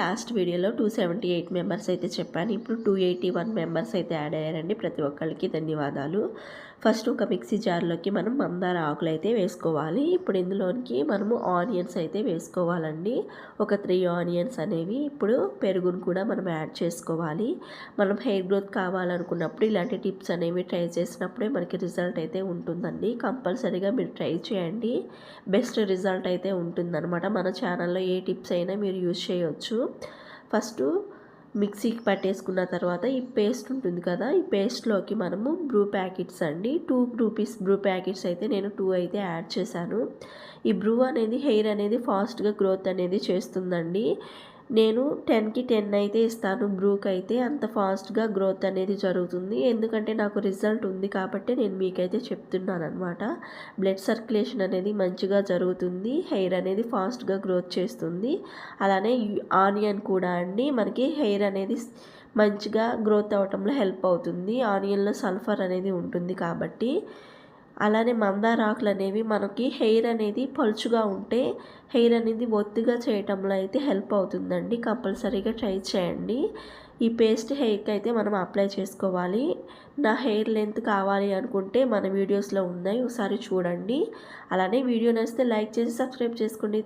Last వీడియోలో 278 members అయితే చెప్పాను. ఇప్పుడు 281 మెంబర్స్ అయితే యాడ్ అయ్యారండి. ప్రతి ఒక్కరికి ధన్యవాదాలు. ఫస్ట్ ఒక మిక్సీ జార్లోకి మనం మందార ఆకులు అయితే వేసుకోవాలి. ఇప్పుడు ఇందులోనికి మనము ఆనియన్స్ అయితే వేసుకోవాలండి. ఒక 3 ఆనియన్స్ అనేవి. ఇప్పుడు పెరుగును కూడా మనం యాడ్ చేసుకోవాలి. మనం హెయిర్ గ్రోత్ కావాలనుకున్నప్పుడు ఇలాంటి టిప్స్ అనేవి ట్రై చేసినప్పుడే మనకి రిజల్ట్ అయితే ఉంటుందండి. కంపల్సరీగా మీరు ట్రై చేయండి. బెస్ట్ రిజల్ట్ అయితే ఉంటుందన్నమాట. మన ఛానల్లో ఏ టిప్స్ అయినా మీరు యూజ్ చేయవచ్చు. ఫస్ట్ మిక్సీకి పట్టేసుకున్న తర్వాత ఈ పేస్ట్ ఉంటుంది కదా, ఈ పేస్ట్లోకి మనము బ్రూ ప్యాకెట్స్ అండి 2 రూపీస్ బ్రూ ప్యాకెట్స్ అయితే నేను 2 అయితే యాడ్ చేశాను. ఈ బ్రూ అనేది హెయిర్ అనేది ఫాస్ట్గా గ్రోత్ అనేది చేస్తుందండి. నేను 10కి 10 అయితే ఇస్తాను. బ్రూకి అయితే అంత ఫాస్ట్గా గ్రోత్ అనేది జరుగుతుంది. ఎందుకంటే నాకు రిజల్ట్ ఉంది కాబట్టి నేను మీకైతే చెప్తున్నాను అనమాట. బ్లడ్ సర్క్యులేషన్ అనేది మంచిగా జరుగుతుంది. హెయిర్ అనేది ఫాస్ట్గా గ్రోత్ చేస్తుంది. అలానే ఆనియన్ కూడా అండి మనకి హెయిర్ అనేది మంచిగా గ్రోత్ అవ్వటంలో హెల్ప్ అవుతుంది. ఆనియన్లో సల్ఫర్ అనేది ఉంటుంది కాబట్టి. అలానే మందార ఆకులు అనేవి మనకి హెయిర్ అనేది పలుచుగా ఉంటే హెయిర్ అనేది ఒత్తుగా చేయటంలో అయితే హెల్ప్ అవుతుందండి. కంపల్సరీగా ట్రై చేయండి. ఈ పేస్ట్ హెయిర్కి అయితే మనం అప్లై చేసుకోవాలి. నా హెయిర్ లెంత్ కావాలి అనుకుంటే మన వీడియోస్లో ఉన్నాయి, ఒకసారి చూడండి. అలానే వీడియో నచ్చితే లైక్ చేసి సబ్స్క్రైబ్ చేసుకోండి.